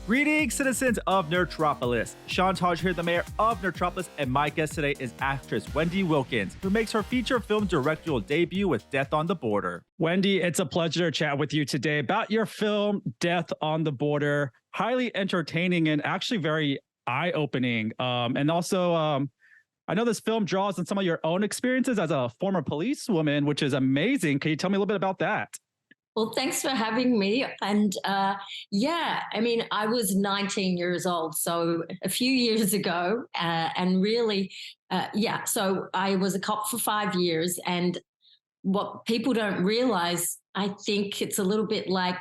Greetings, citizens of Nerdtropolis. Sean Taj here, the mayor of Nerdtropolis, and my guest today is actress Wendy Wilkins, who makes her feature film directorial debut with Death on the Border. Wendy, it's a pleasure to chat with you today about your film, Death on the Border. Highly entertaining and actually very eye-opening. And also, I know this film draws on some of your own experiences as a former policewoman, which is amazing. Can you tell me a little bit about that? Well, thanks for having me. And I was 19 years old, so a few years ago, so I was a cop for 5 years. And what people don't realize, I think it's a little bit like,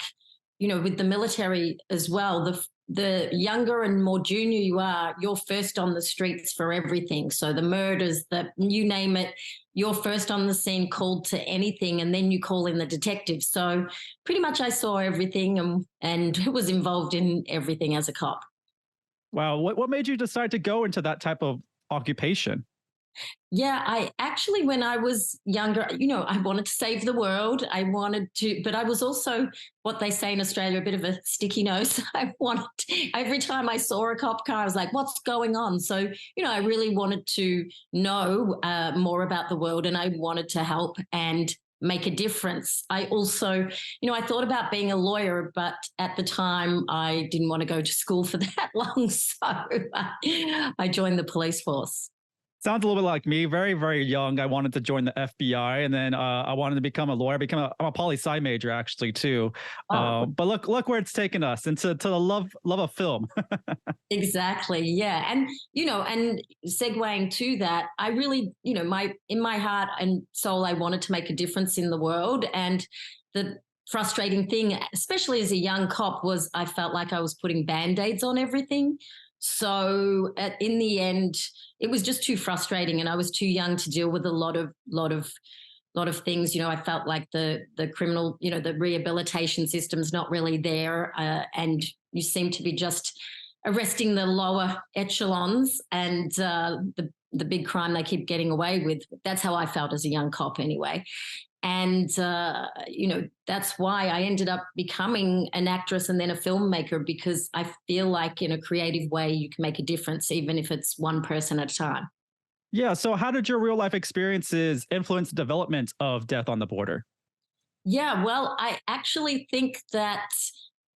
with the military as well. The younger and more junior you are, you're first on the streets for everything. So the murders, you name it, you're first on the scene, called to anything, and then you call in the detective. So pretty much I saw everything and was involved in everything as a cop. Wow. What made you decide to go into that type of occupation? Yeah, I actually, when I was younger, I wanted to save the world. But I was also what they say in Australia, a bit of a sticky nose. Every time I saw a cop car, I was like, what's going on? So, I really wanted to know more about the world, and I wanted to help and make a difference. I also, I thought about being a lawyer, but at the time I didn't want to go to school for that long. So I joined the police force. Sounds a little bit like me. Very, very young. I wanted to join the FBI, and then I wanted to become a lawyer. I'm a poli-sci major actually too. But look where it's taken us into the love of film. Exactly. Yeah. And and segueing to that, I really, in my heart and soul, I wanted to make a difference in the world. And the frustrating thing, especially as a young cop, was I felt like I was putting band-aids on everything. So in the end, it was just too frustrating, and I was too young to deal with a lot of things. I felt like the criminal, the rehabilitation system's not really there, and you seem to be just arresting the lower echelons and the big crime they keep getting away with. That's how I felt as a young cop, anyway. And, that's why I ended up becoming an actress and then a filmmaker, because I feel like in a creative way, you can make a difference, even if it's one person at a time. Yeah. So how did your real life experiences influence the development of Death on the Border? Yeah, well, I actually think that,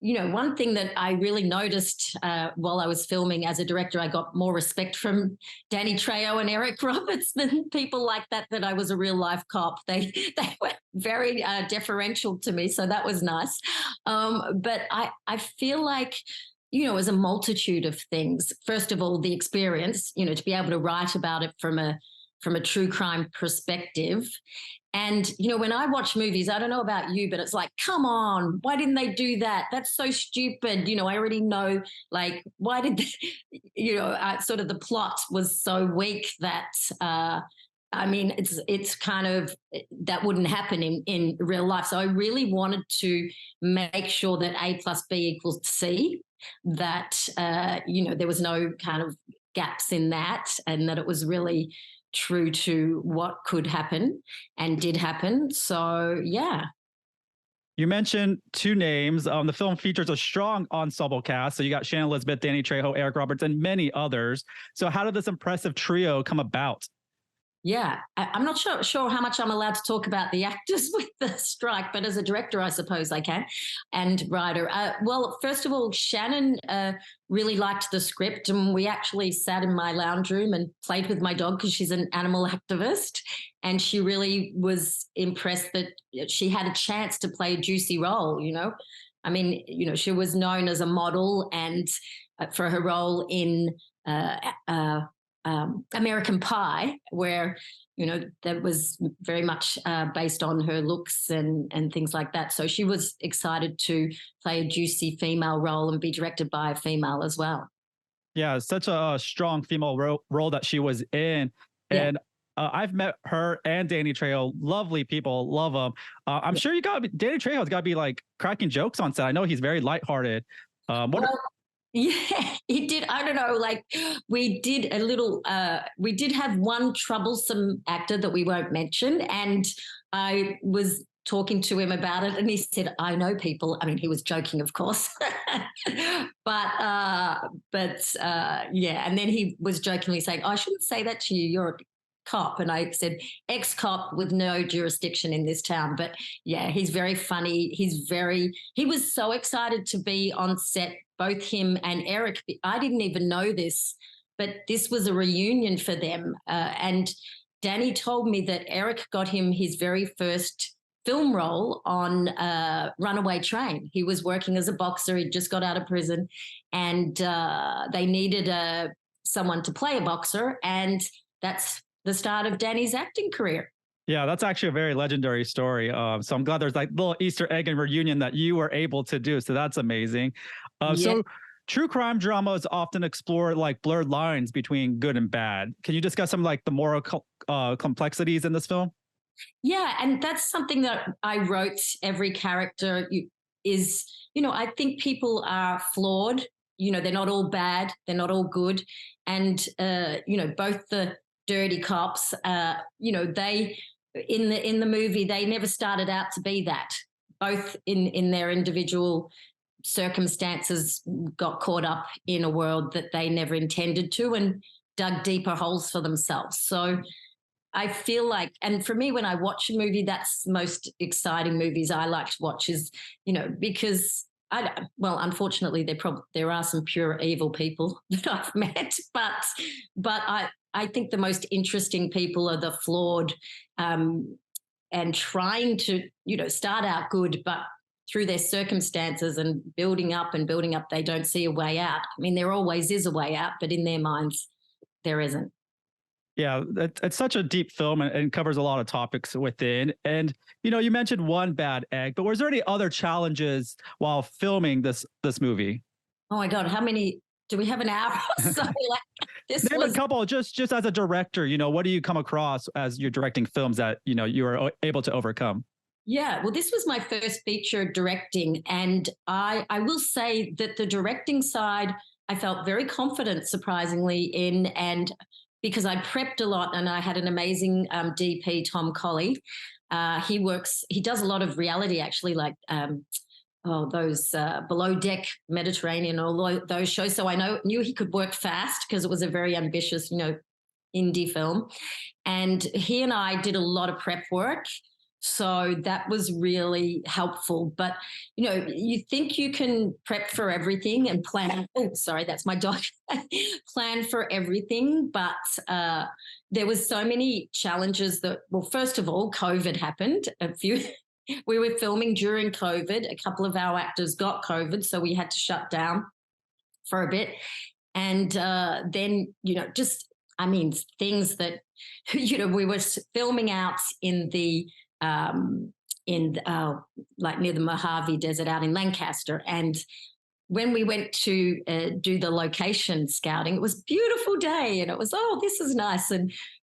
one thing that I really noticed while I was filming as a director, I got more respect from Danny Trejo and Eric Roberts than people like that I was a real life cop. They were very deferential to me, so that was nice. But I feel like, as a multitude of things. First of all, the experience, to be able to write about it from a true crime perspective. And, when I watch movies, I don't know about you, but it's like, come on, why didn't they do that? That's so stupid. I already know, like, why did they, sort of the plot was so weak that, it's kind of, that wouldn't happen in real life. So I really wanted to make sure that A plus B equals C, that, there was no kind of gaps in that, and that it was really true to what could happen and did happen. So, yeah. You mentioned two names. The film features a strong ensemble cast. So you got Shannon, Elizabeth, Danny Trejo, Eric Roberts, and many others. So how did this impressive trio come about? Yeah, I'm not sure how much I'm allowed to talk about the actors with the strike, but as a director, I suppose I can, and writer. Well, first of all, Shannon really liked the script, and we actually sat in my lounge room and played with my dog, because she's an animal activist, and she really was impressed that she had a chance to play a juicy role. She was known as a model, and for her role in American Pie, where that was very much based on her looks and things like that. So she was excited to play a juicy female role and be directed by a female as well. Yeah, such a strong female role that she was in, and I've met her and Danny Trejo. Lovely people, love them. I'm sure Danny Trejo's got to be like cracking jokes on set. I know he's very lighthearted. Yeah, he did. I don't know, like we did we did have one troublesome actor that we won't mention. And I was talking to him about it, and he said, "I know people." I mean, he was joking, of course, but yeah. And then he was jokingly saying, "Oh, I shouldn't say that to you. You're a cop." And I said, "Ex-cop with no jurisdiction in this town." But yeah, he's very funny. He was so excited to be on set, both him and Eric. I didn't even know this, but this was a reunion for them. And Danny told me that Eric got him his very first film role on Runaway Train. He was working as a boxer. He just got out of prison, and they needed someone to play a boxer, and that's the start of Danny's acting career. Yeah, that's actually a very legendary story. So I'm glad there's like little Easter egg and reunion that you were able to do. So that's amazing. Yeah. So true crime dramas often explore like blurred lines between good and bad. Can you discuss some like the moral complexities in this film? Yeah, and that's something that I wrote. Every character is, I think people are flawed. They're not all bad. They're not all good. And, both the dirty cops, they in the movie, they never started out to be that. Both in their individual circumstances got caught up in a world that they never intended to and dug deeper holes for themselves. So I feel like, and for me, when I watch a movie, that's the most exciting movies I like to watch is, because unfortunately, there are some pure evil people that I've met, but I think the most interesting people are the flawed, and trying to, start out good, but through their circumstances and building up, they don't see a way out. I mean, there always is a way out, but in their minds, there isn't. Yeah, it's such a deep film and covers a lot of topics within. And you mentioned one bad egg, but was there any other challenges while filming this movie? Oh my God, how many? Do we have an hour? So Name a couple, just as a director. What do you come across as you're directing films that you are able to overcome? Yeah, well, this was my first feature directing, and I will say that the directing side I felt very confident, surprisingly, in, and because I prepped a lot and I had an amazing DP, Tom Colley. He does a lot of reality, actually, like those Below Deck Mediterranean, all those shows. So I knew he could work fast because it was a very ambitious, indie film. And he and I did a lot of prep work. So that was really helpful. But, you think you can prep for everything and plan. Oh, sorry, that's my dog. Plan for everything. But there was so many challenges that, well, first of all, COVID happened. We were filming during COVID. A couple of our actors got COVID, so we had to shut down for a bit. And then, things that, we were filming out in the like near the Mojave Desert out in Lancaster. And when we went to do the location scouting, it was a beautiful day and it was, this is nice.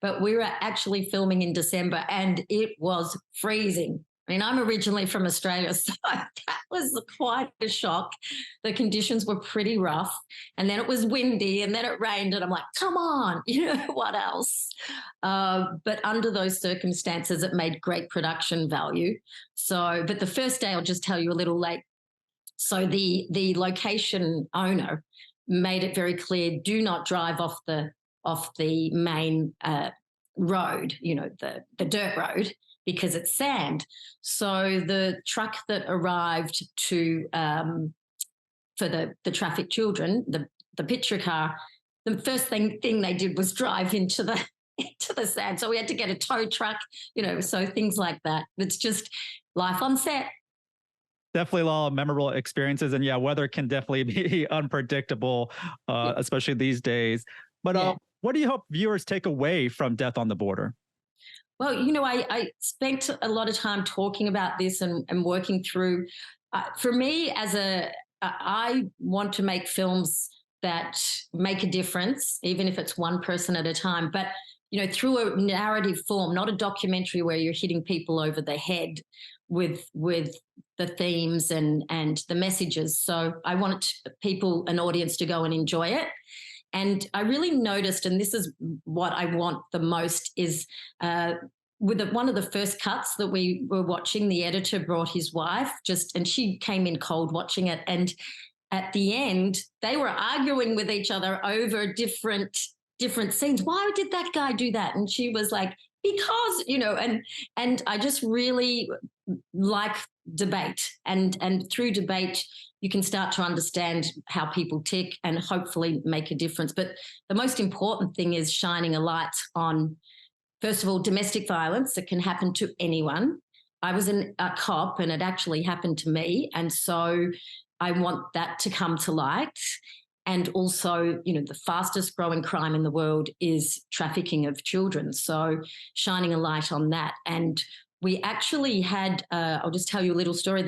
But we were actually filming in December and it was freezing. I mean, I'm originally from Australia, so that was quite a shock. The conditions were pretty rough. And then it was windy and then it rained and I'm like, come on, what else? But under those circumstances, it made great production value. So, but the first day, I'll just tell you a little late. So the location owner made it very clear, do not drive off the main road, the dirt road, because it's sand. So the truck that arrived for the traffic children, the picture car, the first thing they did was drive into the sand. So we had to get a tow truck, so things like that. It's just life on set. Definitely a lot of memorable experiences. And yeah, weather can definitely be unpredictable, especially these days. But what do you hope viewers take away from Death on the Border? Well, I spent a lot of time talking about this and working through. For me, I want to make films that make a difference, even if it's one person at a time. But through a narrative form, not a documentary where you're hitting people over the head with the themes and the messages. So I want an audience to go and enjoy it. And I really noticed, and this is what I want the most, is with one of the first cuts that we were watching, the editor brought his wife and she came in cold watching it. And at the end, they were arguing with each other over different scenes. Why did that guy do that? And she was like, because, and I just really like debate, and through debate, you can start to understand how people tick and hopefully make a difference. But the most important thing is shining a light on, first of all, domestic violence that can happen to anyone. I was a cop and it actually happened to me. And so I want that to come to light. And also, the fastest growing crime in the world is trafficking of children. So shining a light on that. And we actually had, I'll just tell you a little story.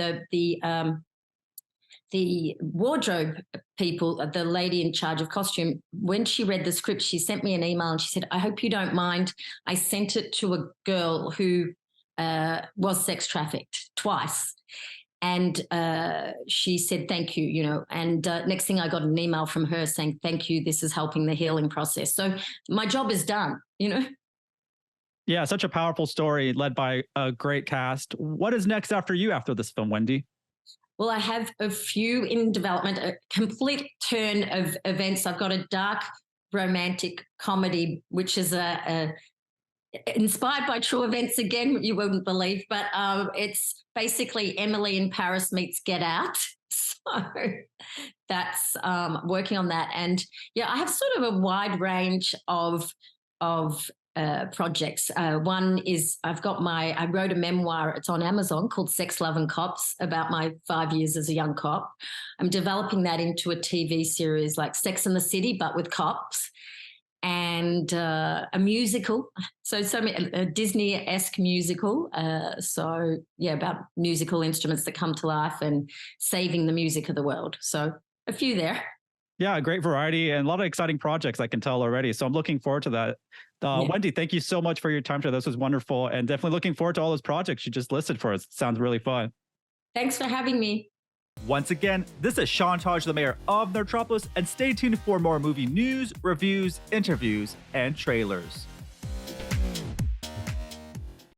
The wardrobe people, the lady in charge of costume, when she read the script, she sent me an email and she said, I hope you don't mind. I sent it to a girl who was sex trafficked twice. And she said, thank you, and next thing I got an email from her saying, thank you, this is helping the healing process. So my job is done. Yeah, such a powerful story led by a great cast. What is next after you after this film, Wendy? Well, I have a few in development, a complete turn of events. I've got a dark romantic comedy, which is inspired by true events again, you wouldn't believe, but it's basically Emily in Paris meets Get Out. So that's working on that. And yeah, I have sort of a wide range of projects. One is I wrote a memoir, it's on Amazon, called Sex, Love and Cops, about my 5 years as a young cop. I'm developing that into a TV series like Sex and the City, but with cops. And a musical, so many, a Disney-esque musical. So yeah, about musical instruments that come to life and saving the music of the world. So a few there. Yeah, a great variety and a lot of exciting projects, I can tell already. So I'm looking forward to that. Yeah. Wendy, thank you so much for your time today. This was wonderful, and definitely looking forward to all those projects you just listed for us. It sounds really fun. Thanks for having me. Once again, this is Shannon, the mayor of Nerdtropolis, and stay tuned for more movie news, reviews, interviews, and trailers.